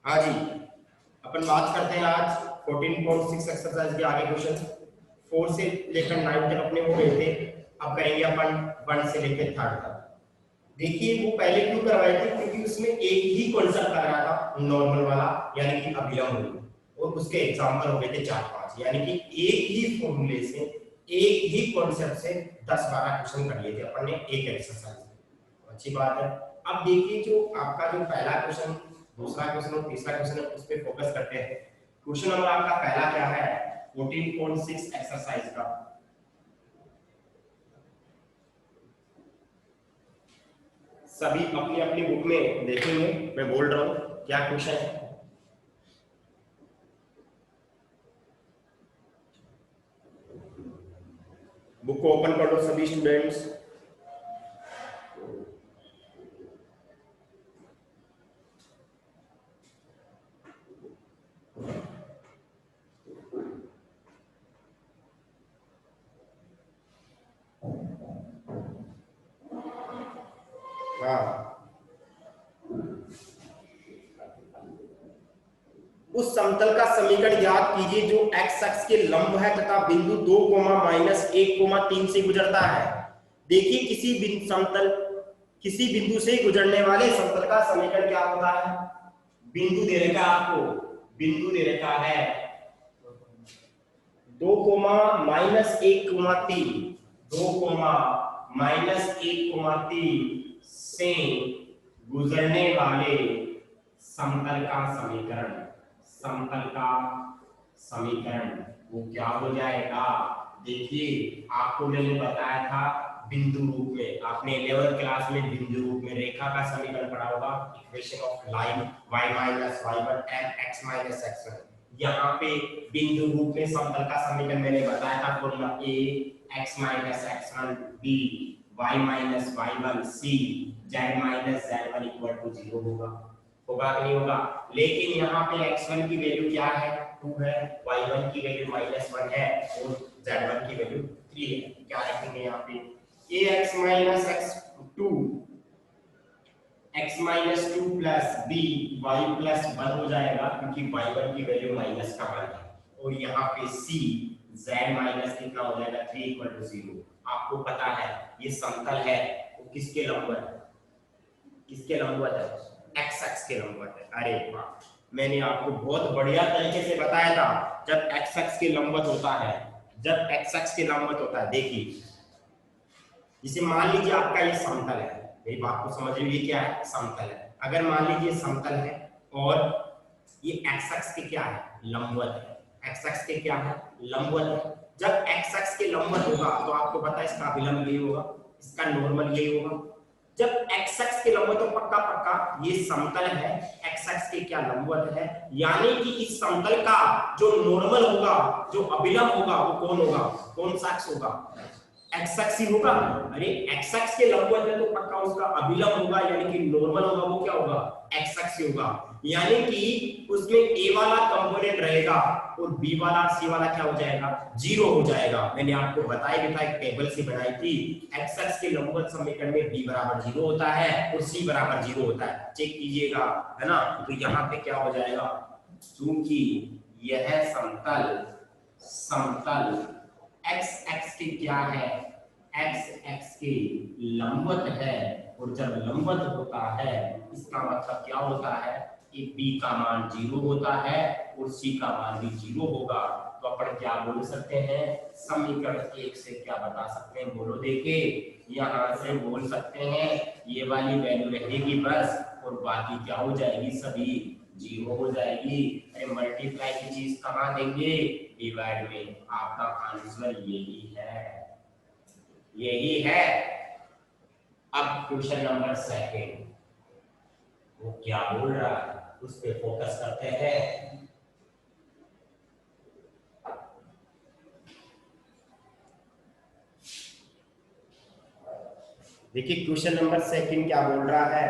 हाँ जी, अपन बात करते हैं आज 14.6 एक्सरसाइज के आगे क्वेश्चन 4 से लेकर 9 तक अपने हो गए थे। अब करेंगे अपन 1 से लेकर 3 तक। देखिए वो पहले क्यों करवाए थे, क्योंकि उसमें एक ही कॉन्सेप्ट कर रहा था, नॉर्मल वाला यानी कि अभिलंब रूल, और उसके एग्जांपल हो गए थे 4-5, यानी कि एक ही फॉर्मूले से एक ही कॉन्सेप्ट से 10-12 क्वेश्चन कर लिए थे अपन ने एक एक्सरसाइज में। अच्छी बात है। अब देखिए जो आपका जो पहला क्वेश्चन, दूसरा क्वेश्चन और तीसरा क्वेश्चन है उस पर फोकस करते हैं। क्वेश्चन नंबर आपका पहला क्या है 14.6 एक्सरसाइज का। सभी अपनी अपनी बुक में देखेंगे, मैं बोल रहा हूं क्या क्वेश्चन है। बुक को ओपन कर लो सभी स्टूडेंट्स। हाँ, उस समतल का समीकरण ज्ञात कीजिए जो x अक्ष के लंब है तथा बिंदु 2, -1, 3 से गुजरता है। देखिए किसी बिंदु से गुजरने वाले समतल का समीकरण क्या होता है। बिंदु दे रखा है आपको, बिंदु दे रखा है 2, -1, 2, -1, से गुजरने वाले समतल का समीकरण, समतल का समीकरण वो क्या हो जाएगा। देखिए आपको मैंने बताया था बिंदु रूप में, आपने 11th क्लास में बिंदु रूप में रेखा का समीकरण पढ़ा होगा, equation of line y - y1 and x - x1। यहाँ पे बिंदु रूप में समतल का समीकरण मैंने बताया था, formula a x - x1 b y - y1 c z - z1 = 0 होगा। होगा कि नहीं होगा। लेकिन यहाँ पे x1 की वैल्यू क्या है 2 है, y1 की वैल्यू -1 है और z1 की वैल्यू 3 है। क्या रखेंगे यहाँ पे ax - x2 x - 2 plus b y plus 1 हो जाएगा, क्योंकि y1 की वैल्यू माइनस का 1 है। और यहाँ पे c z माइनस कितना हो जाएगा 3 = 0। आपको पता है ये समतल है वो किसके लंबवत है, किसके लंबवत है x अक्ष के लंबवत है। अरे वाह, मैंने आपको बहुत बढ़िया तरीके से बताया था। जब x अक्ष के लंबवत होता है, जब x अक्ष के लंबवत होता है, देखिए जिसे मान लीजिए आपका ये समतल है, मेरी बात को समझ लीजिए, क्या है समतल है। अगर मान लीजिए समतल है और ये x अक्ष के क्या है लंबवत है, x अक्ष के क्या है लंबवत है। जब x अक्ष के लंबवत होगा तो आपको पता है इसका अभिलंब यही होगा, इसका नॉर्मल यही होगा। जब x अक्ष के लंबवत तो पक्का पक्का ये समतल है, x अक्ष के क्या लंबवत है, यानी कि इस समतल का जो नॉर्मल होगा, जो अभिलंब होगा वो कौन होगा, कौन सा अक्ष होगा, x अक्ष ही होगा। अरे x अक्ष के लंबवत है तो पक्का उसका अभिलंब होगा, यानी कि नॉर्मल होगा, वो क्या होगा x अक्ष होगा। यानी कि उसमें a वाला कंपोनेंट रहेगा और b वाला c वाला क्या हो जाएगा 0 हो जाएगा। मैंने आपको बताया भी था, एक टेबल से बनाई थी। x अक्ष के लंबवत समीकरण में b = 0 होता है और c = 0 होता है, चेक कीजिएगा, है ना। तो यहाँ पे क्या हो जाएगा, क्योंकि यह समतल समतल x x के क्या है, x x के लंबवत है, और जब लंबवत होता है इसका मतलब क्या होता है कि b का मान 0 होता है और c का मान भी 0 होगा। तो अपन क्या बोल सकते हैं, समीकरण 1 से क्या बता सकते हैं, बोलो। देखिए यहाँ से बोल सकते हैं ये वाली वैल्यू रहेगी बस, और बाकी क्या हो जाएगी, सभी 0 हो जाएगी। अरे मल्टीप्लाई की चीज कहाँ देंगे, डिवाइड में। आपका आंसर यही है, यही है। अब क्वेश्चन नंबर 2 वो क्या बोल रहा है उस पे फोकस करते हैं। देखिए क्वेश्चन नंबर 2 क्या बोल रहा है,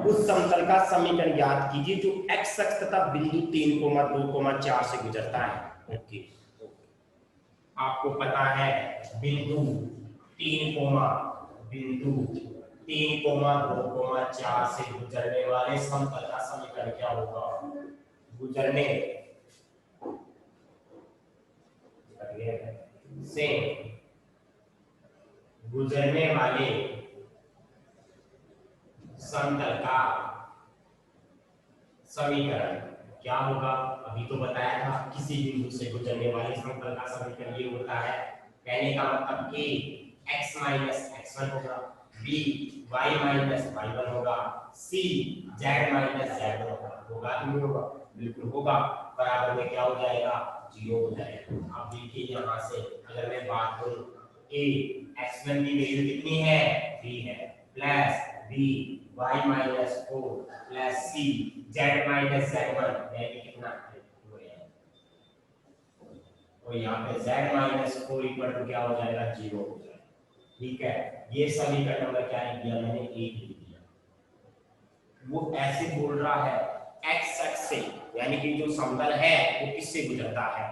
उस समतल का समीकरण ज्ञात कीजिए जो x अक्ष तथा बिंदु 3, 2, 4 से गुजरता है। ओके, आपको पता है बिंदु 3, बिंदु 3,2,4 से गुजरने वाले समतल का समीकरण क्या होगा? गुजरने से गुजरने वाले समतल का समीकरण क्या होगा? अभी तो बताया था, किसी बिंदु से गुजरने वाले समतल का समीकरण ये होता है। कहने का मतलब a x माइनस x1 होगा, b y माइनस y1 होगा, c z माइनस z1 होगा कि नहीं होगा? बिल्कुल होगा। बराबर में क्या हो जाएगा? 0 हो जाएगा। अब देखिए यहाँ से अगर मैं बात करूं, a x1 की वैल्यू कितनी है? 3 है, plus b y minus 4 plus c z minus z1 यानी कितना है? और यहाँ पे z माइनस 4 इक्वल टू क्या हो जाएगा? 0 हो जाएगा। ठीक है, ये समीकरण नंबर क्या लिख दिया मैंने? 1 लिख दिया। वो ऐसे बोल रहा है x एक्स से, यानी कि जो समतल है वो किससे गुजरता है?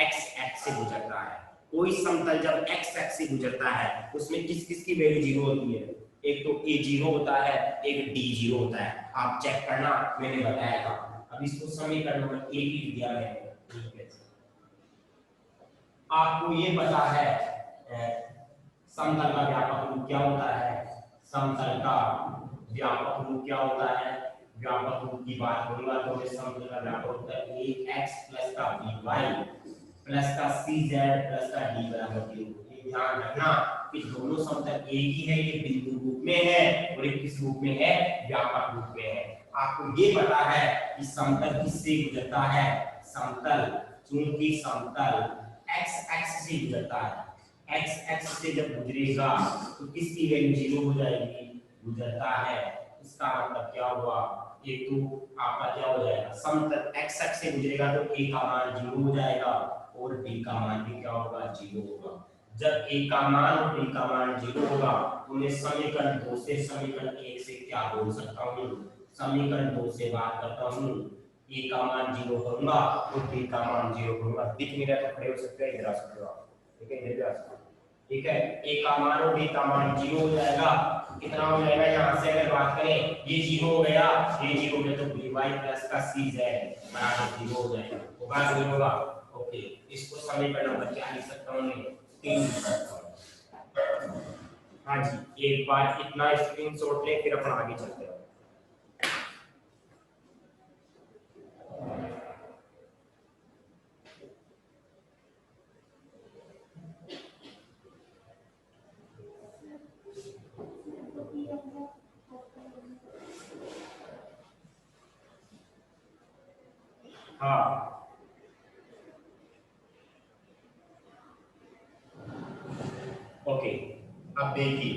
x एक्स से गुजरता है। कोई समतल जब x एक्स से गुजरता है उसमें किस किस की वैल्यू 0 होती है? एक तो a 0 होता है, एक d 0 होता है। आप चेक करना, मैंने बताया था। अब इसको समीकरण नंबर 1 लिख दिया मैंने। ठीक है, आपको ये पता है समतल का व्यापक रूप क्या होता है? समतल का व्यापक रूप क्या होता है? व्यापक रूप की बात करूंगा तो मैं समतल का व्यापक होता है ax प्लस का by प्लस का cz प्लस का d बराबर 0। ये ध्यान रखना कि दोनों समतल एक ही है, ये बिंदु रूप में है और एक किस रूप में है? व्यापक रूप में है। आपको ये पता है कि समतल किससे गुजरता है? समतल, चूंकि समतल x एक्स से गुजरता है, x एक्स से जब गुजरेगा तो किसकी वैल्यू 0 हो जाएगी? गुजरता है। इसका मतलब क्या हुआ? एक तो आपका क्या हो जाएगा? समतल x एक्स से गुजरेगा तो a का मान 0 हो जाएगा और b का मान भी क्या होगा? 0 होगा। जब a का मान और b का मान 0 होगा तो मैं समीकरण 2 से समीकरण 1 से क्या बोल सकता हूँ? समीकरण 2 से बात करता हूँ, a का मान 0 करूंगा और b का मान 0 करूंगा। दिख नहीं रहा तो खड़े हो सकते हैं, इधर आ सकते हो आप। ठीक है, इधर आ सकते हो। ठीक है, a का मान और b का मान 0 हो जाएगा। कितना हो जाएगा? यहाँ से अगर बात करें, ये 0 हो गया, ये 0 हो गया तो by प्लस का cz बराबर 0 हो जाएगा। होगा कि नहीं होगा? ओके, इसको समीकरण नंबर क्या लिख सकता हूं मैं? 3 लिख सकता हूं। हाँ जी, एक बार इतना स्क्रीनशॉट ले, फिर अपन आगे चलते हैं। हाँ, ओके, अब देखिए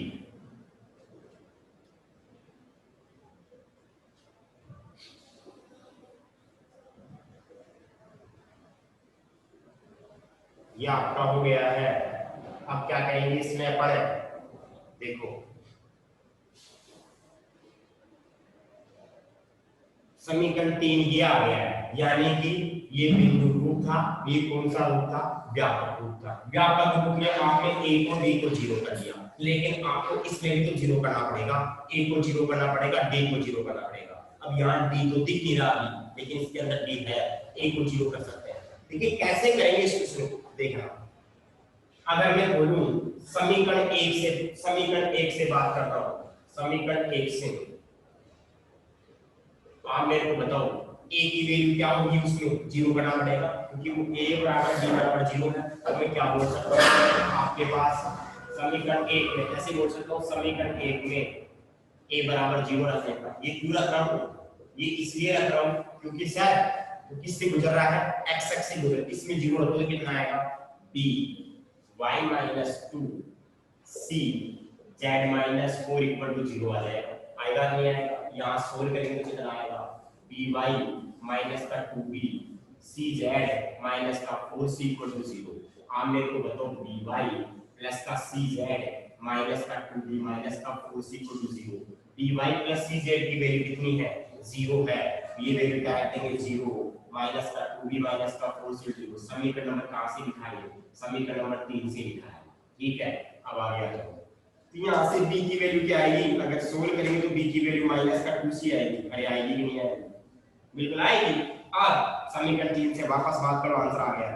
ये आपका हो गया है। अब क्या करेंगे इसमें अपन? देखो, समीकरण 3 ये आ गया है, यानी कि ये बिंदु रूप था, ये कौन सा रूप था? व्यापक रूप था। व्यापक रूप में आपने a को b को 0 कर दिया, लेकिन आपको इसमें भी तो 0 करना पड़ेगा। a को 0 करना पड़ेगा, d को 0 करना पड़ेगा। अब यहाँ d तो दिख नहीं रहा अभी, लेकिन इसके अंदर d है, a को 0 कर सकते हैं। देखिए कैसे करेंगे इसको, देखना। अगर मैं बोलूं समीकरण 1 से बात करता हूं, समीकरण 1 से, तो आप मेरे को बताओ a की वैल्यू क्या होगी? उसमें 0 करना पड़ेगा, क्योंकि वो a बराबर b बराबर 0 है। अब मैं क्या बोल सकता हूं? आपके पास समीकरण 1 में ऐसे बोल सकता हूं, समीकरण 1 में a बराबर 0 रख देगा। ये क्यों रख रहा हूं? ये इसलिए रख रहा हूं क्योंकि सर वो किससे गुजर रहा है? x एक्स से गुजर रहा है। इसमें 0 रखो तो कितना आएगा? b y minus 2 c z minus 4 इक्वल टू 0 आ जाएगा। आएगा नहीं आएगा? यहाँ सोल्व करेंगे तो कितना आएगा? by माइनस का 2b cz माइनस का 4c इक्वल टू 0। आप मेरे को बताओ by प्लस का cz माइनस का 2b माइनस का 4c equal to 0। by plus cz की वैल्यू कितनी है? 0 है। ये वैल्यू क्या रखेंगे? 0 माइनस का 2b माइनस का 4c 0। समीकरण नंबर कहां से लिखा है? समीकरण नंबर 3 से लिखा है। ठीक है, अब आगे आ जाओ। तो यहाँ से b की वैल्यू क्या आएगी, अगर सोल्व करेंगे तो b की वैल्यू माइनस का 2c आएगी। अरे आएगी कि नहीं आएगी, बिल्कुल आएगी। और समीकरण 3 से वापस बात करो, आंसर आ गया।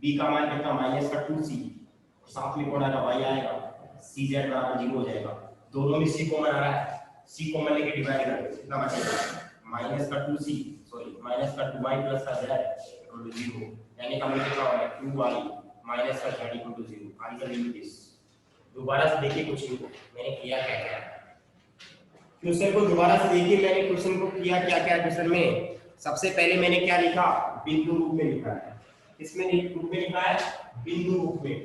b का मान कितना, माइनस का 2c, साथ में कौन आएगा, y आएगा, cz बराबर 0 हो जाएगा। दोनों में c कॉमन आ रहा है, c कॉमन लेके डिवाइड कर दो, कितना बचेगा, माइनस का 2c सॉरी माइनस का 2y प्लस का z इक्वल टू 0, यानी का मतलब क्या हो गया 2y माइनस का z इक्वल टू 0। आंसर लिख दिस। दोबारा से देखिए क्वेश्चन को मैंने किया क्या क्या, क्वेश्चन को दोबारा से देखिए मैंने क्वेश्चन को किया क्या क्या। क्वेश्चन में सबसे पहले मैंने क्या लिखा, बिंदु रूप में लिखा है। इसमें रूप में लिखा है बिंदु रूप में,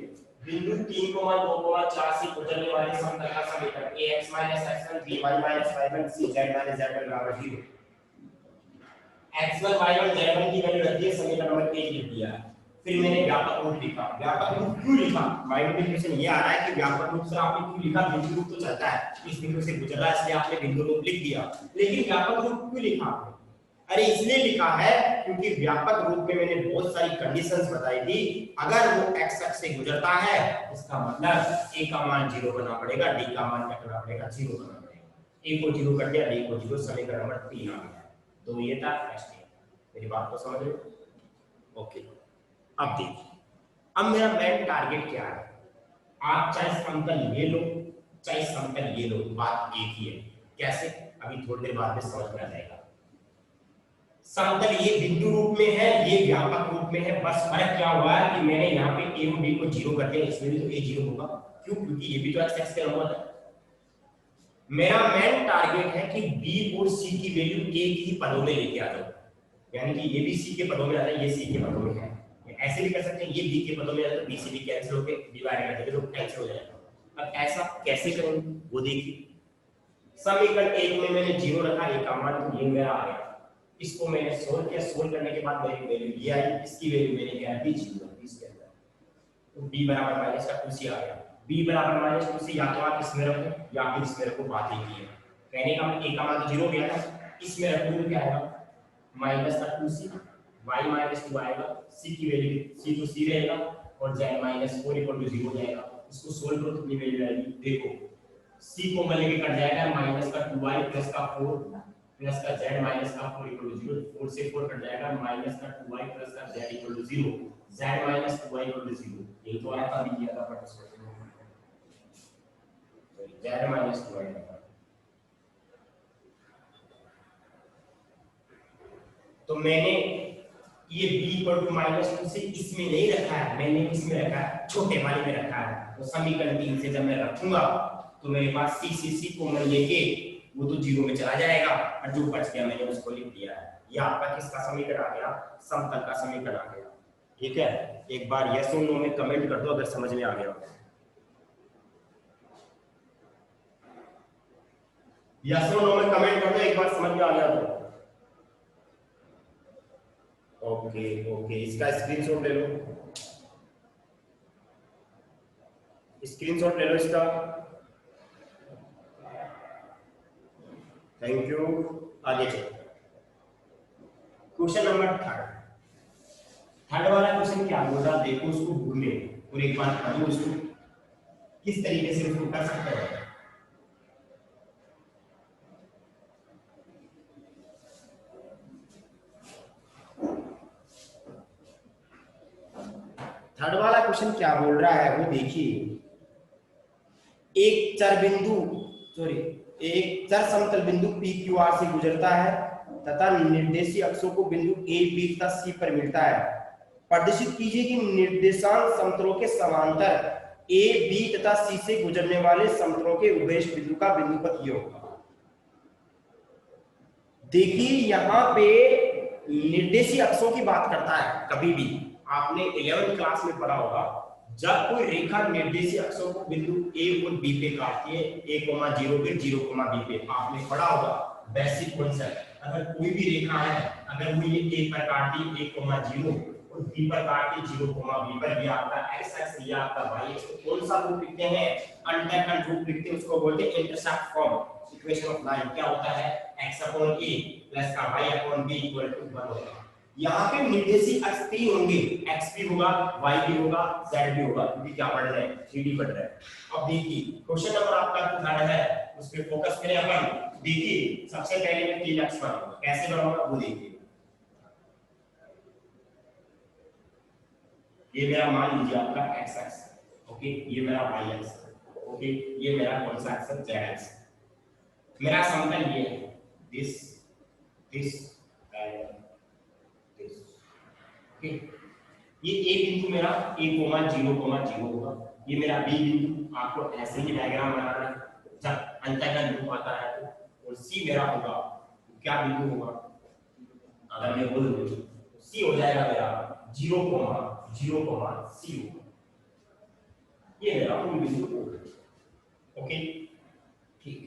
बिंदु 3,2,4 से गुजरने वाले समतल का समीकरण ax x1 by y1 c z z1 बराबर 0। x1 y1 z1 की वैल्यू रखी है, समीकरण नंबर 1 लिख दिया। फिर मैंने व्यापक रूप लिखा। व्यापक रूप क्यों लिखा, माइंड में क्वेश्चन ये आ रहा है कि व्यापक रूप से आपने क्यों लिखा, बिंदु रूप तो चलता है, इस बिंदु से गुजर रहा है इसलिए आपने बिंदु रूप लिख दिया, लेकिन व्यापक रूप क्यों लिखा आपने? अरे इसलिए लिखा है क्योंकि व्यापक रूप में मैंने बहुत सारी कंडीशंस बताई थी। अगर वो x अक्ष से गुजरता है इसका मतलब a का मान 0 करना पड़ेगा, d का मान क्या करना पड़ेगा, 0 करना पड़ेगा। a को 0 कर दिया, d को 0, समीकरण नंबर 3 आ गया। तो ये था नेक्स्ट। मेरी बात को समझ रहे हो? ओके, अब देखिए, अब मेरा मेन टारगेट क्या है। आप चाहे समतल ये लो चाहे समतल ये लो, बात एक ही है। कैसे, अभी थोड़ी देर बाद में समझ में आ जाएगा। समतल ये बिंदु रूप में है, ये व्यापक रूप में है, बस फर्क क्या हुआ है कि मैंने यहाँ पे a और b को 0 कर दिया, इसमें भी तो a 0 होगा। क्यों? क्योंकि ये भी तो x एक्सिस के लंबवत है। मेरा मेन टारगेट है कि b और c की वैल्यू a की पदों में लेके आ जाओ, यानी कि ये भी c के पदों में आता है, ये c के पदों में है। ऐसे भी कर सकते हैं, ये b के पदों में आता है तो b से b कैंसिल होके डिवाइड कर देंगे तो कैंसिल हो जाएगा। अब ऐसा कैसे करेंगे वो देखिए। समीकरण 1 में मैंने 0 रखा, a का मान तो ये मेरा आ गया। इसको मैंने सोल्व किया, सोल्व करने के बाद मेरी वैल्यू ये आई, इसकी वैल्यू मैंने क्या दी, 0 इसके अंदर। तो b बराबर माइनस का 2c आ गया। b बराबर माइनस 2c या तो आप इसमें रखो या फिर इसमें रखो, बात एक ही है। कहने का मतलब a का मान तो 0 गया था, इसमें रखोगे तो क्या आएगा, माइनस का 2c, y माइनस 2 आएगा, c की वैल्यू c तो c रहेगा और z माइनस 4 इक्वल टू 0 हो जाएगा। इसको सोल्व करो तो कितनी वैल्यू आएगी, देखो c को लेके कट जाएगा, माइनस का 2y प्लस का 4 प्लस का z माइनस का 4 इक्वल टू 0, 4 से 4 कट जाएगा, माइनस का 2y प्लस का z equal to 0, z minus 2y equal to 0। ये तो आया था, अभी किया था बट इसको z माइनस 2y था। तो मैंने ये b इक्वल टू माइनस 2 से इसमें नहीं रखा है, मैंने किसमें रखा है, छोटे वाले में रखा है। तो समीकरण 3 से जब मैं रखूंगा तो मेरे पास c कॉमन लेके वो तो 0 में चला जाएगा और जो बच गया मैंने उसको लिख दिया है। ये आपका किसका समीकरण आ गया, समतल का समीकरण आ गया। ठीक है, एक बार यस और नो में कमेंट कर दो अगर समझ में आ गया। यस और नो में कमेंट कर दो एक बार समझ में आ गया तो। ओके ओके, इसका स्क्रीनशॉट ले लो, स्क्रीनशॉट ले लो इसका। Thank you. आगे चलो, क्वेश्चन नंबर 3 वाला क्वेश्चन क्या बोल रहा, देखो उसको बुक में और एक बार पढ़ो उसको किस तरीके से उसको कर सकते हैं। थर्ड वाला क्वेश्चन क्या बोल रहा है वो देखिए। एक चर बिंदु एक चर समतल बिंदु पी क्यू आर से गुजरता है तथा निर्देशीय अक्षों को बिंदु ए बी तथा सी पर मिलता है। प्रदर्शित कीजिए कि निर्देशांक समतलों के समांतर ए बी तथा सी से गुजरने वाले समतलों के उभयनिष्ठ बिंदु का बिंदुपथ ये होगा। देखिए यहाँ पे निर्देशीय अक्षों की बात करता है। कभी भी आपने 11th क्लास में पढ़ा होगा, जब कोई रेखा निर्देशीय अक्षों को बिंदु ए और बी पे काटती है, a, 0 पे 0, b पे, आपने पढ़ा होगा बेसिक कॉन्सेप्ट। अगर कोई भी रेखा है, अगर वो ये a पर काटती है 1, 0 और b पर काटती है 0, b पर, ये आपका x एक्सिस, ये आपका y एक्सिस, तो कौन सा रूप लिखते हैं, अनटेकन रूप लिखते हैं, उसको बोलते हैं intercept form equation of line. क्या होता है, x/a प्लस का y/b इक्वल टू 1 होगा। यहाँ पे निर्देशी अक्ष 3 होंगे, x भी होगा, y भी होगा, z भी होगा, क्योंकि क्या पढ़ रहे हैं, 3D पढ़ रहे हैं। अब देखिए क्वेश्चन नंबर आपका 3 है, उस पे फोकस करें अपन। देखिए सबसे पहले मैं 3 अक्ष बनाऊंगा, कैसे बनाऊंगा वो देखिए। ये मेरा मान लीजिए आपका x अक्ष, ओके, ये मेरा y अक्ष, ओके, ये मेरा कौन सा अक्ष, z अक्ष। मेरा समतल ये है, this this and this, okay. ये ए बिंदु मेरा a, 0,0 होगा, ये मेरा बी बिंदु, आपको ऐसे ही डायग्राम बनाना है जब अंतःखंड रूप आता है तो। और सी मेरा होगा, क्या बिंदु होगा, अगर मैं बोल दूं सी हो जाएगा मेरा 0,0,c होगा, ये मेरा मूल बिंदु होगा, ओके, ठीक।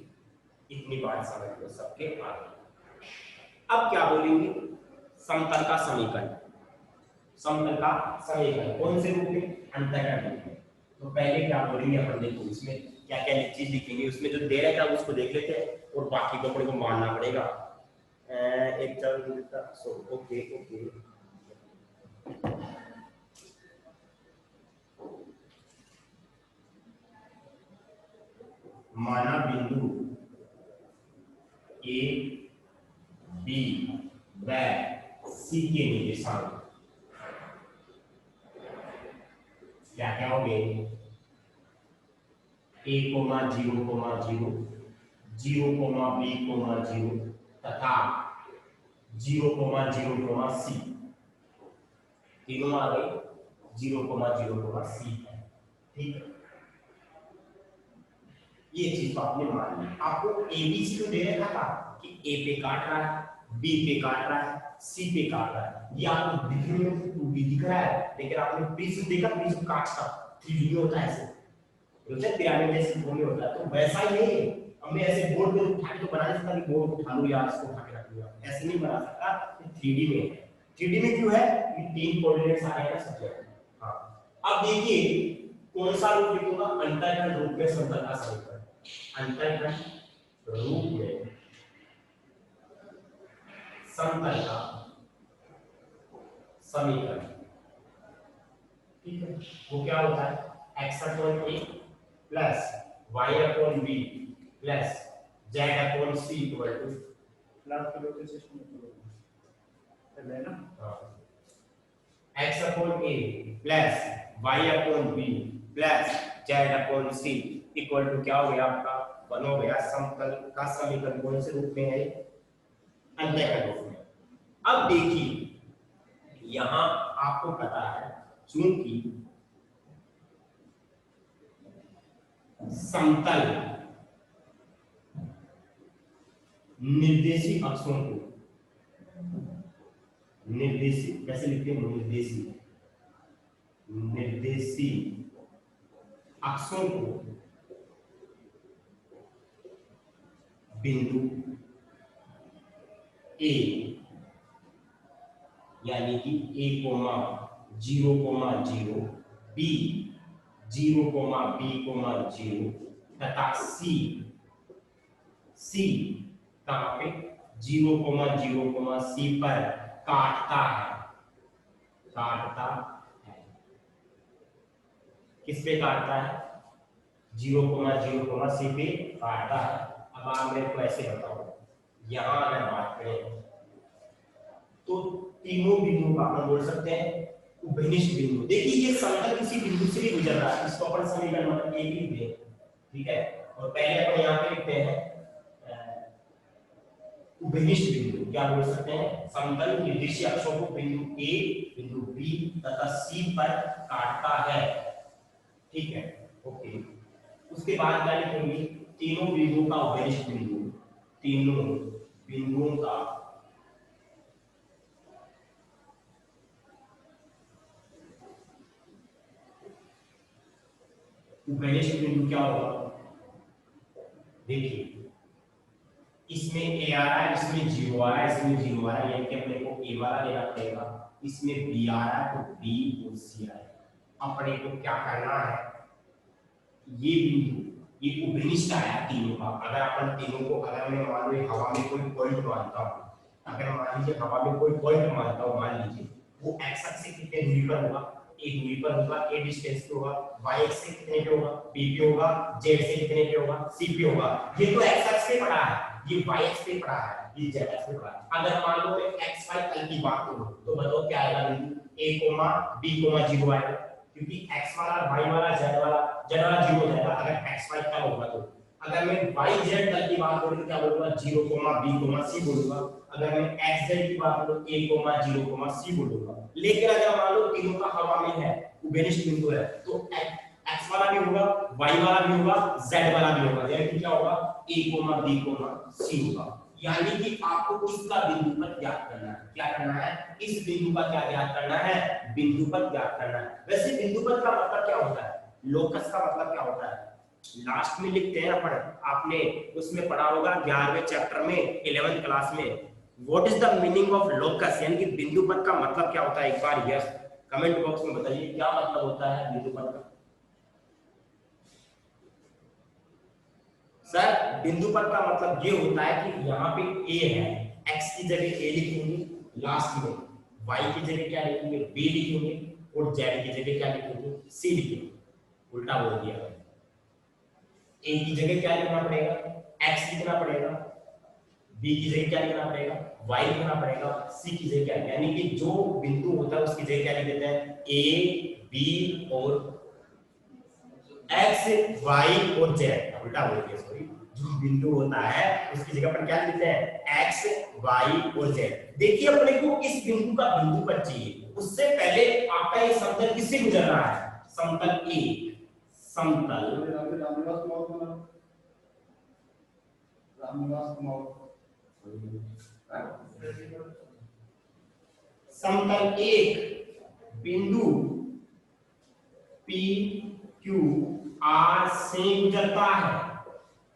इतनी बात समझ लो सबके आगे। अब क्या बोलेंगे, समतल का समीकरण। समतल का समीकरण कौन से रूप में, अंतःखंड रूप में। तो पहले क्या बोलेंगे अपन, देखो इसमें क्या क्या चीज लिखेंगे, उसमें जो दे रखा है उसको देख लेते हैं और बाकी को अपने को मानना पड़ेगा। एक चल सो ओके ओके, माना बिंदु ए बी व सी के निर्देशांक क्या क्या हो गए, a, 0,0, 0,b,0 तथा 0,0,c, तीनों आ गए 0,0,c है, ठीक है। ये चीज तो आपने मान ली। आपको एबीसी तो दे रखा था कि ए पे काट रहा है, बी पे काट रहा है, सी पे काट रहा है, ये आपको दिखने में 2D दिख रहा है, लेकिन आपने प्रिज्म देखा, प्रिज्म काटता 3D होता है, ऐसे पिरामिड जैसे फॉर्म में होता है, तो वैसा ही नहीं। अब मैं ऐसे बोर्ड पे उठा के तो बना नहीं सकता कि बोर्ड को उठा लूं या इसको उठा के रख लूं, ऐसे नहीं बना सकता। 3D में है, 3D में क्यों है, ये 3 कोऑर्डिनेट्स आ रहे हैं सब्जेक्ट। हां, अब देखिए कौन सा रूप लिखूंगा, अंतःखंड रूप में समतल का समीकरण, अंतःखंड रूप में समतल का समीकरण, ठीक है। वो क्या होता है, x upon a plus y upon b plus z upon c equal to last के लोग सिस्टम में है ना, x upon a plus y upon b plus z upon c equal to क्या हो गया आपका, बन हो गया समतल का समीकरण। कौन से रूप में है, अंतःखंड रूप में। अब देखिए यहां आपको पता है, चूंकि समतल निर्देशी अक्षों को, निर्देशी कैसे लिखते हैं, निर्देशी, निर्देशी अक्षों को बिंदु ए यानी कि a, 0,0, b 0,b,0 तथा c कहां पे 0,0,c पर काटता है, काटता है। किस पे काटता है, 0,0,c पे काटता है। अब आप मेरे को ऐसे बताओ, यहां अगर बात करें तो तीनों बिंदु का हम बोल सकते हैं उभयनिष्ठ बिंदु। देखिए ये समतल किसी बिंदु से भी गुजर रहा है, इसको अपन समीकरण मतलब ए लिख दें, ठीक है। और पहले अपन यहां पे लिखते हैं उभयनिष्ठ बिंदु, क्या बोल सकते हैं, समतल निर्देशीय अक्षों को बिंदु ए, बिंदु बी तथा सी पर काटता है, ठीक है, ओके। उसके बाद क्या लिखेंगे, तीनों बिंदुओं का उभयनिष्ठ बिंदु, तीनों बिंदुओं का उभयनिष्ठ बिंदु क्या होगा, देखिए इसमें a आ रहा है, इसमें 0 आ रहा है, इसमें 0 आ रहा है, यानी कि अपने को a वाला लेना पड़ेगा, इसमें b आ रहा है तो b और c आएगा। अपने को क्या करना है, ये बिंदु ये उभयनिष्ठ आया तीनों का, अगर अपन तीनों को, अगर मैं मान लो हवा में कोई पॉइंट मानता हूं, अगर मान लीजिए हवा में कोई पॉइंट मारता हूं, मान लीजिए वो एक्स एक्सिस से कितने दूरी पर होगा, एक दूरी पर होगा, ए डिस्टेंस पे होगा, वाई एक्सिस से कितने पे होगा, बी पे होगा, जेड से कितने पे होगा, सी पे होगा। ये तो एक्स एक्सिस पे पड़ा है, ये वाई एक्सिस पे पड़ा है, ये जेड एक्सिस पे पड़ा है। अगर मान लो मैं एक्स वाई तल की बात करूं तो बताओ क्या आएगा बिंदु a, b, 0 आएगा, क्योंकि x वाला y वाला z वाला 0 हो जाएगा अगर x y तल होगा तो। अगर मैं y z तल की बात करूं तो क्या बोलूंगा, 0, b, c बोलूंगा। अगर मैं x z की बात करूं a, 0, c बोलूंगा। लेकिन अगर मान लो तीनों का हवा में है, उभयनिष्ठ बिंदु है, तो x वाला भी होगा, y वाला भी होगा, z वाला भी होगा, यानी कि क्या होगा a, b, c होगा। यानी कि आपको किसका बिंदु पद ज्ञात करना है, क्या करना है, इस बिंदु का क्या ज्ञात करना है, बिंदु पद ज्ञात करना है। वैसे बिंदु पद का मतलब क्या होता है, लोकस का मतलब क्या होता है, लास्ट में लिखते हैं अपन, आपने उसमें पढ़ा होगा 11वें चैप्टर में 11th क्लास में, what is the meaning of locus, यानी कि बिंदु पद का मतलब क्या होता है। एक बार यस कमेंट बॉक्स में बताइए क्या मतलब होता है बिंदु पद का। सर बिंदु पद का मतलब ये होता है कि यहाँ पे a है, x की जगह a लिखेंगे, लास्ट में y की जगह क्या लिखेंगे, b लिखेंगे, और z की जगह क्या लिखेंगे, c लिखेंगे। उल्टा बोल दिया मैंने, a की जगह क्या लिखना पड़ेगा, x लिखना पड़ेगा, b की जगह क्या लिखना पड़ेगा, y लिखना पड़ेगा, c की जगह क्या, यानी कि जो बिंदु होता है उसकी जगह क्या लिख देते हैं, a b और x y और z। उल्टा बोल दिया सॉरी, जो बिंदु होता है उसकी जगह पर क्या लिखते हैं, x y और z। देखिए अपने को इस बिंदु का बिंदु पर चाहिए, उससे पहले आपका ये समतल किससे गुजर रहा है, समतल a, समतल समतल एक बिंदु p q r से गुजरता है।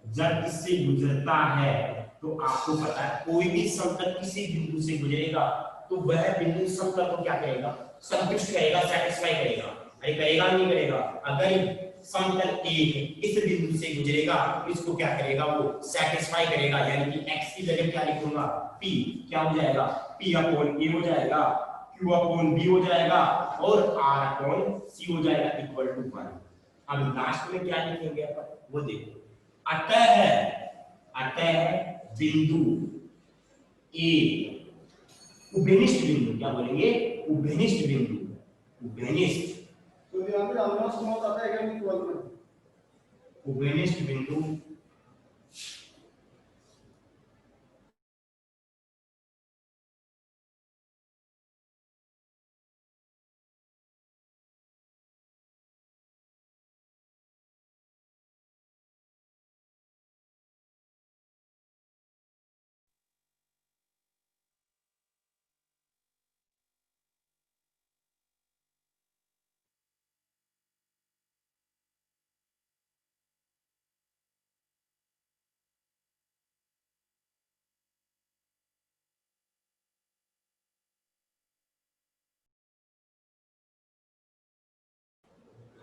जब इससे गुजरता है तो आपको पता है कोई भी समतल किसी बिंदु से गुजरेगा तो वह बिंदु समतल को क्या करेगा, संतुष्ट करेगा, सेटिस्फाई करेगा। अरे करेगा नहीं करेगा, अगर समतल एक इस बिंदु से गुजरेगा इसको क्या करेगा, वो सेटिस्फाई करेगा। यानी कि x की जगह क्या लिखूंगा, p, क्या हो जाएगा, p अपॉन a हो जाएगा, q अपॉन b हो जाएगा, और r अपॉन c हो जाएगा इक्वल टू 1। अब लास्ट में क्या लिखेंगे अपन, वो देखो, अतः बिंदु ए, उभयनिष्ठ बिंदु, क्या बोलेंगे, उभयनिष्ठ बिंदु, उभयनिष्ठ, तो यहाँ पे ऑलमोस्ट मौत आता है क्या नहीं 12 में, उभयनिष्ठ बिंदु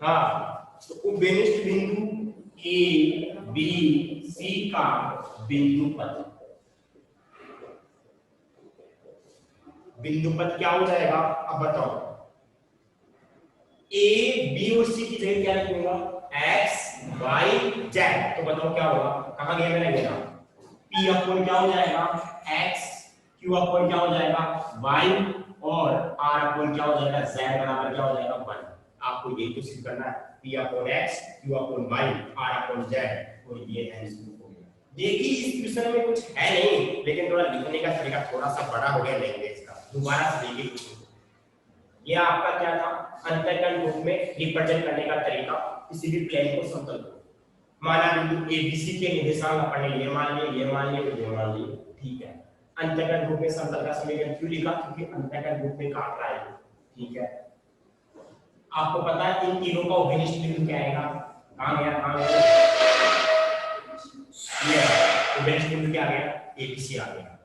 हाँ, तो उभयनिष्ठ बिंदु ए बी सी का बिंदु पद, बिंदु पद क्या हो जाएगा, अब बताओ, ए बी और सी की जगह क्या लिखूंगा, एक्स वाई जेड। तो बताओ क्या होगा, कहां गया मैंने गया, पी अपॉन क्या हो जाएगा, एक्स, क्यू अपॉन क्या हो जाएगा, वाई, और आर अपॉन क्या हो जाएगा, जेड बराबर क्या हो जाएगा 1। आपको ये तो सिद्ध करना है, p upon x, q upon y, r upon z, और ये आंसर हो गया। देखिए इस क्वेश्चन में कुछ है नहीं, लेकिन थोड़ा लिखने का तरीका थोड़ा सा बड़ा हो गया लैंग्वेज का, दोबारा से देखिए क्वेश्चन। ये आपका क्या था, अंतःकरण रूप में रिप्रेजेंट करने का तरीका, किसी भी प्लेन को समतल को, माना बिंदु a b c के निर्देशांक अपन ने ये मान लिए, ये मान लिए, ये मान लिए, ठीक है। अंतःकरण रूप में समतल का समीकरण क्यों लिखा, क्योंकि अंतःकरण रूप में काट रहा है, ठीक है। आपको पता है इन तीनों का उभयनिष्ठ बिंदु क्या आएगा, कहां गया, कहां गया, ये उभयनिष्ठ बिंदु क्या आ गया, ABC आ गया।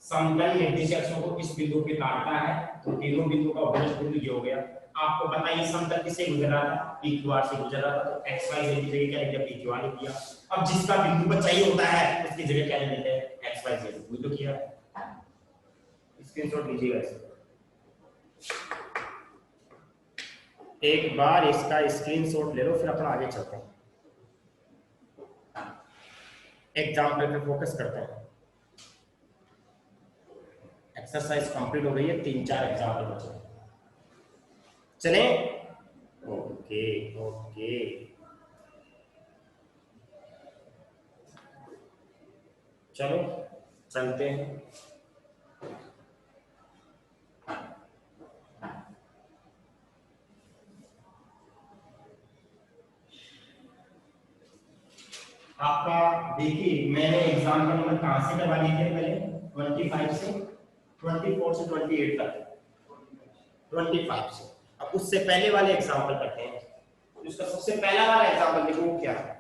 समतल निर्देश अक्षों को इस बिंदु पे काटता है तो तीनों बिंदु का उभयनिष्ठ बिंदु ये हो गया। आपको पता है ये समतल किससे गुजर रहा था, PQR से गुजर रहा था, तो XYZ की जगह क्या लिख दिया, PQR लिख दिया। अब जिसका बिंदु पर चाहिए होता है उसकी जगह क्या लिख देते हैं, XYZ, वही तो किया। स्क्रीनशॉट लीजिएगा इसका, एक बार इसका स्क्रीनशॉट ले लो, फिर अपन आगे चलते हैं, एग्जाम्पल पे फोकस करते हैं। एक्सरसाइज कंप्लीट हो गई है, 3-4 एग्जाम्पल बचे हैं। चले, ओके ओके, चलो चलते हैं। आपका देखिए, मैंने एग्जाम्पल नंबर कहां से करवा दिए थे पहले, 25 से 24 से 28 तक, 25 से। अब उससे पहले वाले एग्जाम्पल करते हैं। उसका सबसे पहला वाला एग्जाम्पल देखो वो क्या है।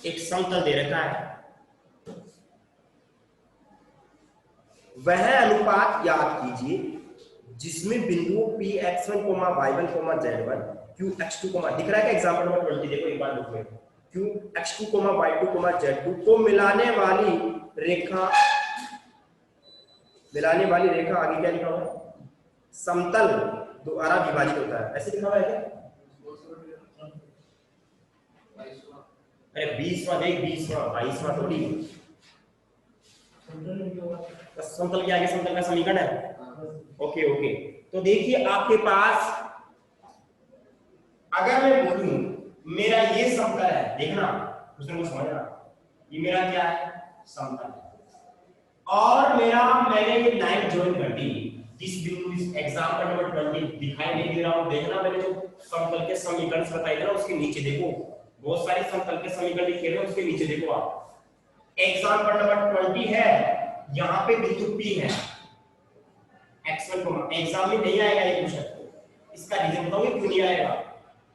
एक समतल दे रखा है, वह अनुपात याद कीजिए जिसमें बिंदुओं Px1, y1, z1, Qx2, दिख रहा है क्या एग्जाम्पल नंबर 20, देखो एक बार लिखो, Qx2, y2, z2 को मिलाने वाली रेखा आगे क्या लिखा हुआ है, समतल द्वारा विभाजित होता है, ऐसे लिखा हुआ है क्या? अरे 20वां देख, 20वां 22वां थोड़ी, समतल के आगे समतल का समीकरण है। ओके ओके, तो देखिए आपके पास अगर मैं बोलूं मेरा ये समतल है, देखना दूसरे को समझना, ये मेरा क्या है, समतल है, और मेरा मैंने ये लाइन ज्वाइन कर दी, जिस बिंदु इस एग्जांपल नंबर 20 दिखाई नहीं दे रहा हूं, देखना मैंने जो समतल के समीकरण बताए थे ना, उसके नीचे देखो बहुत सारे समतल के समीकरण लिखे हैं, उसके नीचे देखो आप, एग्जांपल नंबर 20 है, यहां पे बिंदु P है, x1 को एग्जाम में नहीं आएगा ये क्वेश्चन, इसका रीजन बताओगे क्यों नहीं आएगा?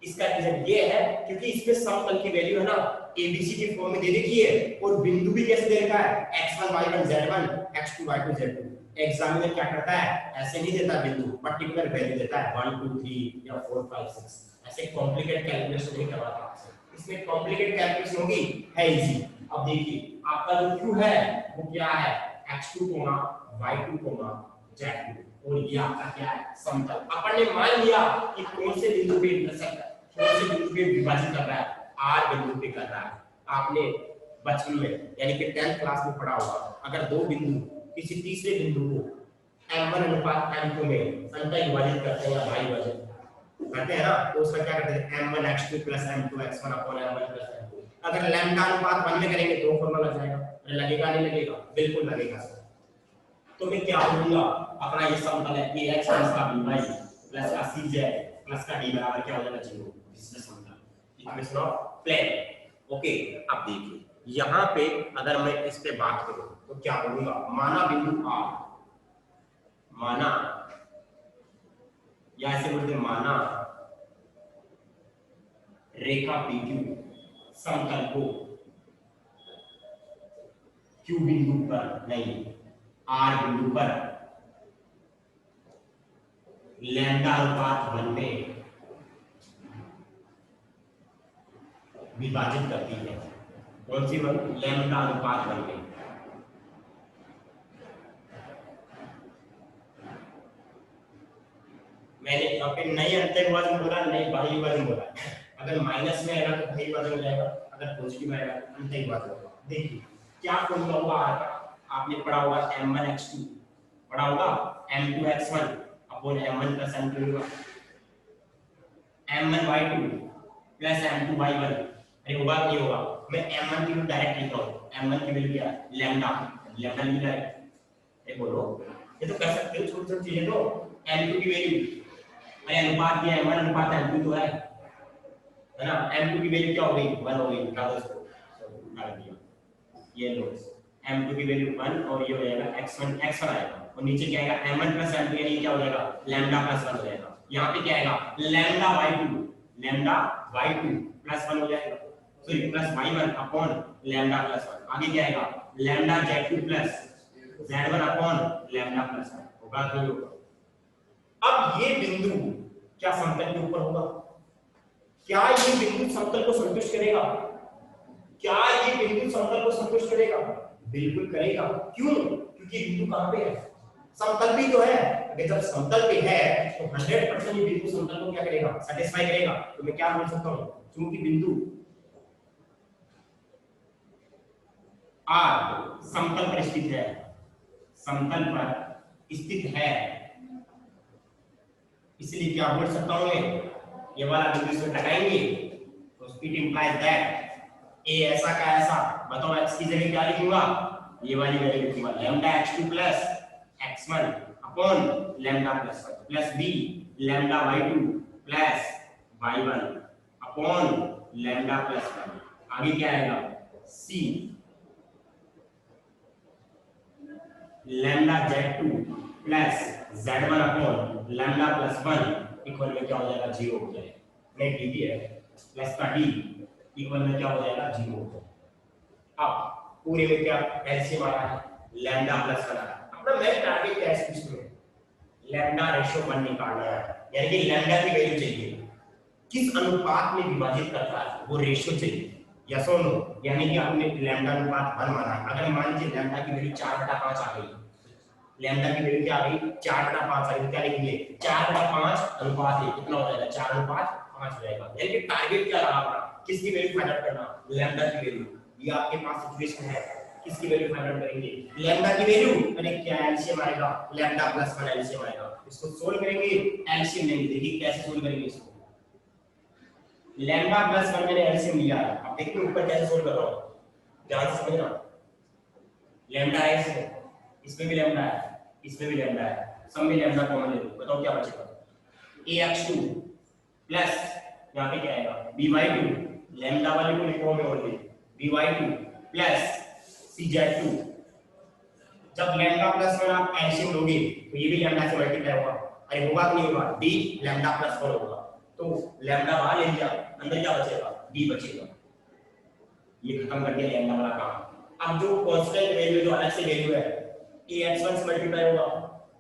इसका रीजन ये है क्योंकि इसमें समतल की वैल्यू है ना ABC के फॉर्म में दे रखी है, और बिंदु भी कैसे दे रखा है, x1 y1 z1 x2 y2 z2। Examiner क्या करता है, ऐसे नहीं देता बिंदु, पर्टिकुलर वैल्यू देता है 1 2 3 या 4 5 6, ऐसे कॉम्प्लिकेट कैलकुलेशन नहीं करवाता आपसे, इसमें कॉम्प्लिकेट कैलकुलेशन होगी, है इजी। अब देखिए आपका जो Q है वो क्या है, x2, y2, z2, और ये आपका क्या है, समतल। अपन ने मान लिया कि कौन से बिंदु पे इंटरसेक्ट, कौन से बिंदु पे विभाजित कर रहा है, R बिंदु पे कर रहा है। आपने बचपन में यानी कि 10th क्लास में पढ़ा होगा, अगर दो बिंदु किसी तीसरे बिंदु को m1 अनुपात m2 में अंतर विभाजित करते हैं या भाई विभाजित करते हैं ना, तो उसका क्या करते हैं, m1 x2 m2 x1 m1 m2। अगर लैम्डा अनुपात 1 में करेंगे तो फॉर्मूला लग जाएगा, लगेगा नहीं लगेगा, बिल्कुल लगेगा। तो मैं क्या बोलूंगा, अपना ये समतल है ax प्लस का by प्लस का cz प्लस का d बराबर क्या हो जाना चाहिए, इसका समतल, इक्वेशन ऑफ प्लेन। ओके, अब देखिए यहाँ पे अगर मैं इस पे बात करूं तो क्या बोलूंगा, माना बिंदु R, माना या ऐसे बोलते माना रेखा PQ समतल को Q बिंदु पर नहीं R बिंदु पर लैम्डा अनुपात 1 में विभाजित करती है। कौन सी वन, लैम्डा अनुपात 1 में। मैंने यहाँ पे नई अंतर वजन बोला, नई बाह्य वजन बोला। अगर माइनस में आएगा तो बाह्य वजन हो जाएगा, अगर पॉजिटिव आएगा तो अंतर वजन होगा। देखिए क्या फॉर्मूला होगा आर का, आपने पढ़ा होगा m1x2, पढ़ा होगा m2x1 upon m1 plus m2 होगा, m1y2 प्लस m2y1। अरे होगा नहीं होगा, मैं m1 की वैल्यू डायरेक्ट लिख रहा हूँ, m1 की वैल्यू क्या है, लैम्डा, लैम्डा लिख रहा है, ये बोलो, ये तो कर सकते हो छोटी छोटी चीजें। तो m2 की वैल्यू, अरे अनुपात क्या है, 1 अनुपात m2 तो है ना, m2 की वैल्यू क्या हो गई, 1 हो गई, निकाल दो इसको, सब डाल दिया, ये लो m2 की वैल्यू 1 और ये हो जाएगा x1 आएगा, और नीचे क्या आएगा m1 प्लस m2 यानी क्या हो जाएगा, लैम्डा प्लस 1 हो जाएगा। यहाँ पे क्या आएगा, लैम्डा y2 प्लस 1 हो जाएगा, sorry plus y1 upon lambda plus 1। आगे क्या आएगा, lambda z2 plus z1 upon lambda plus 1, होगा तो होगा। अब ये बिंदु क्या समतल के ऊपर होगा, क्या ये बिंदु समतल को संतुष्ट करेगा, क्या ये बिंदु समतल को संतुष्ट करेगा, बिल्कुल करेगा। क्यों? क्योंकि बिंदु कहां पे है, समतल भी तो है। अगर जब समतल पे है तो 100% ये बिंदु समतल को क्या करेगा, सेटिस्फाई करेगा। तो मैं क्या बोल सकता हूं, क्योंकि बिंदु R समतल पर स्थित है, समतल पर स्थित है, इसलिए क्या बोल सकता हूं मैं, ये वाला बिंदु इसमें लगाएंगे तो इट इंप्लाइज दैट ए ऐसा का ऐसा। बताओ x की जगह क्या लिखूंगा, ये वाली वैल्यू लिखूंगा lambda x2 plus x1 upon lambda plus 1 plus b lambda y2 plus y1 upon lambda plus 1। आगे क्या आएगा, c lambda z2 plus z1 upon lambda plus 1 equal में क्या हो जाएगा, 0 हो जाएगा। नेक्स्ट डी है प्लस का d इक्वल में क्या हो जाएगा, 0 हो जाएगा। अब पूरे में क्या एलसीएम आ रहा है, लैम्डा प्लस 1 आ रहा है। अपना मेन टारगेट क्या है इस क्वेश्चन में, लैम्डा रेशियो 1 निकालना है, यानी कि लैम्डा की वैल्यू चाहिए, किस अनुपात में विभाजित करता है वो रेशियो चाहिए। यस और नो, यानी कि आपने लैम्डा अनुपात 1 माना। अगर मान लीजिए लैम्डा की वैल्यू 4/5 आ गई, लैम्डा की वैल्यू क्या आ गई, 4/5 आ गई, क्या लिखेंगे 4/5 अनुपात 1 कितना हो जाएगा, 4/5 हो जाएगा। यानी कि टारगेट क्या रहा आपका, किसकी वैल्यू फाइंड आउट करना, लैम्डा की वैल्यू। ये आपके पास सिचुएशन है, किसकी वैल्यू फाइंड आउट करेंगे, लैम्डा की वैल्यू। अरे क्या एलसीएम आएगा, लैम्डा प्लस 1 एलसीएम आएगा। इसको सोल्व करेंगे, एलसीएम लेंगे। देखिए कैसे सोल्व करेंगे इसको, लैम्डा प्लस 1 मैंने एलसीएम लिया है। अब देखिए ऊपर कैसे सोल्व कर रहा हूं, ध्यान से समझना। लैम्डा है इसमें भी लैम्डा है, इसमें भी लैम्डा है, सब में लैम्डा कॉमन ले लो। बताओ क्या बचेगा, ax2 प्लस यहां पे क्या आएगा by2, लैम्डा वाले को लिखो में और by2 प्लस cz2। जब लैम्डा प्लस 1 आप एलसीएम लोगे तो ये भी लैम्डा से मल्टीप्लाई होगा। अरे होगा कि नहीं होगा, d लैम्डा प्लस 1 होगा। तो लैम्डा बाहर ले लिया, अंदर क्या बचेगा, d बचेगा। ये खत्म कर दिया लैम्डा वाला काम। अब जो कांस्टेंट वैल्यू जो अलग से वैल्यू है, ax1 से मल्टीप्लाई होगा,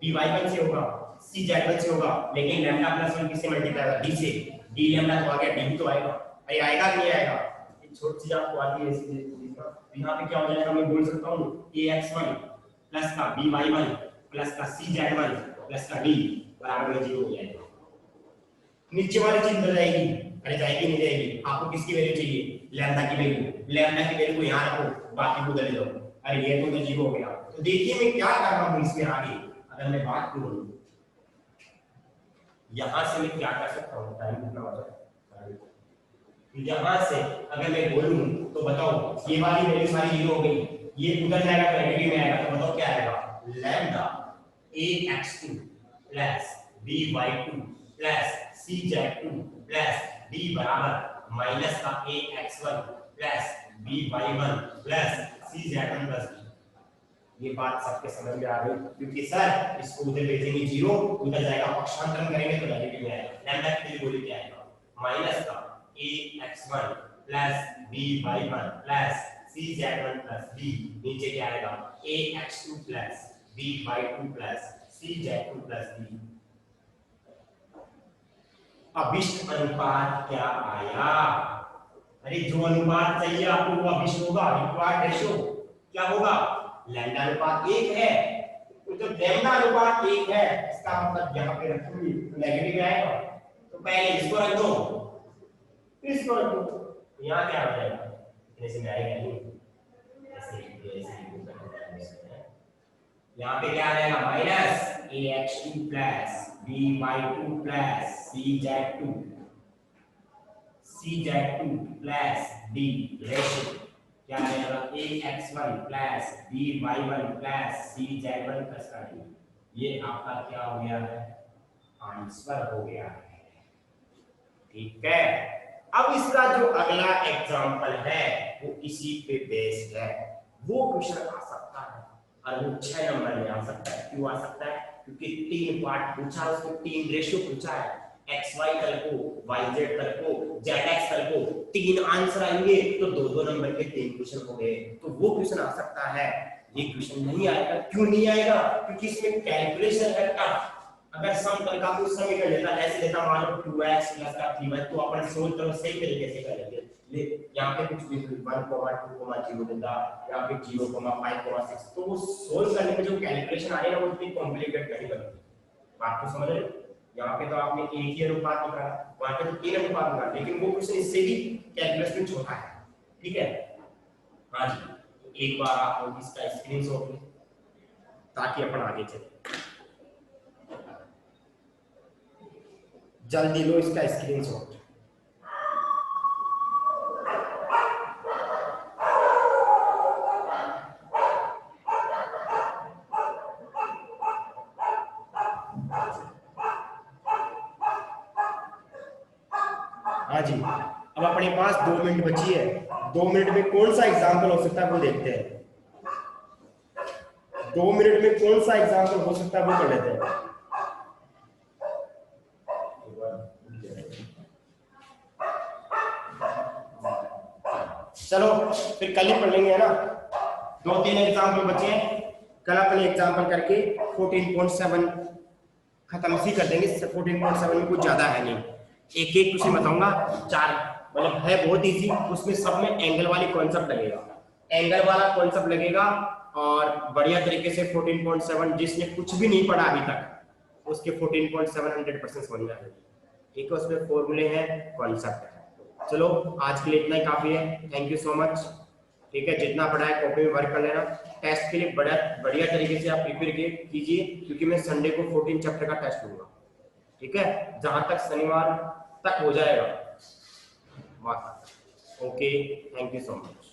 by1 से होगा, cz1 से होगा, लेकिन लैम्डा प्लस 1 किससे मल्टीप्लाई होगा, d से। d लैम्डा तो आ गया, d भी तो आएगा। अरे आएगा कि नहीं आएगा, एक छोटी सी आपको आती है इसलिए यहां पे क्या हो जाएगा, मैं बोल सकता हूं ax1 प्लस का by1 प्लस का cz1 प्लस का d बराबर में 0 हो जाएगा। नीचे वाली चीज बदल जाएगी, अरे जाएगी नहीं जाएगी। आपको किसकी वैल्यू चाहिए, लैम्डा की वैल्यू। लैम्डा की वैल्यू को यहां रखो, बाकी को बदल दो। अरे ये तो 0 हो गया। तो देखिए मैं क्या कर रहा हूं इसमें आगे, अगर मैं बात करूं यहां से मैं क्या कर सकता हूं, टाइम कितना हो जाए, यहां से अगर मैं बोलूं तो बताओ ये वाली वैल्यू सारी 0 हो गई, ये उधर जाएगा तो नेगेटिव में आएगा। तो बताओ क्या आएगा, lambda ax2 plus by2 plus cz2 plus d बराबर माइनस का ax1 plus by1 plus cz1 plus d। ये बात सबके समझ में आ गई, क्योंकि सर इसको उधर भेजेंगे 0, उधर जाएगा, पक्षांतरण करेंगे तो नेगेटिव में आएगा। लैम्डा के लिए बोले क्या आएगा, माइनस का ax1 plus by1 plus cz1 plus d, नीचे क्या आएगा ax2 plus by2 plus cz2 plus d। अभिष्ट अनुपात क्या आया, अरे जो अनुपात चाहिए आपको वो अभिष्ट होगा, रिक्वायर्ड रेशियो क्या होगा, लैम्डा अनुपात 1 है। तो जब लैम्डा अनुपात 1 है इसका मतलब यहां पे रखूंगी तो नेगेटिव आएगा। तो पहले इसको रख दो फिर इसको रख दो, यहां क्या हो जाएगा, ऐसे में आएगा नहीं, ऐसे यहां पे क्या आ जाएगा, minus ax2 plus by2 plus cz2 plus d ratio क्या आएगा ax1 plus by1 plus cz1 plus d। ये आपका क्या हो गया है, आंसर हो गया है। ठीक है, अब इसका जो अगला एग्जांपल है वो इसी पे बेस्ड है। वो क्वेश्चन आ सकता है और वो 6 नंबर में आ सकता है। क्यों आ सकता है, क्योंकि 3 पार्ट पूछा, उसको 3 रेशियो पूछा है, xy तल को, yz तल को, zx तल को, 3 आंसर आएंगे तो 2-2 नंबर के 3 क्वेश्चन हो गए। तो वो क्वेश्चन आ सकता है, ये क्वेश्चन नहीं आएगा। क्यों नहीं आएगा, क्योंकि इसमें कैलकुलेशन है टफ। अगर समतल का कुछ समीकरण लेता, ऐसे लेता मान लो 2x प्लस का 3y, तो अपन सोच करो सही तरीके से कर लेंगे। यहाँ पे कुछ भी 1,2,0 देता, यहाँ पे 0,5,6, तो वो सोल्व करने में जो कैलकुलेशन आ रही है ना वो इतनी कॉम्प्लिकेटेड नहीं बनती। बात तो समझ रहे हो? यहाँ पे तो आपने एक ही अनुपात निकाला, वहां पे तो 3 अनुपात निकाला, लेकिन वो क्वेश्चन इससे भी कैलकुलेशन छोटा है। ठीक है, हाँ जी, तो एक बार आप लोग इसका स्क्रीनशॉट लें ताकि अपन आगे चले। जल्दी लो इसका स्क्रीनशॉट। हाँ जी, अब अपने पास 2 मिनट बची है। 2 मिनट में कौन सा एग्जाम्पल हो सकता है वो देखते हैं। 2 मिनट में कौन सा एग्जाम्पल हो सकता है वो कर लेते हैं। चलो फिर कल ही पढ़ लेंगे, है ना। 2-3 एग्जाम्पल बचे हैं, कल अपन एग्जाम्पल करके 14.7 खत्म ही कर देंगे। 14.7 में कुछ ज्यादा है नहीं, एक एक क्वेश्चन बताऊंगा, 4 मतलब है बहुत इजी। उसमें सब में एंगल वाली कॉन्सेप्ट लगेगा, एंगल वाला कॉन्सेप्ट लगेगा, और बढ़िया तरीके से 14.7 जिसने कुछ भी नहीं पढ़ा अभी तक उसके 14.7 100% समझ में आ जाएगी। ठीक है, उसमें फॉर्मूले हैं, कॉन्सेप्ट है। चलो आज के लिए इतना ही काफी है, थैंक यू सो मच। ठीक है, जितना पढ़ा है कॉपी में वर्क कर लेना। टेस्ट के लिए बढ़िया तरीके से आप प्रिपेयर कीजिए, क्योंकि मैं संडे को 14 चैप्टर का टेस्ट लूंगा। ठीक है, जहां तक शनिवार तक हो जाएगा। Okay, thank you so much.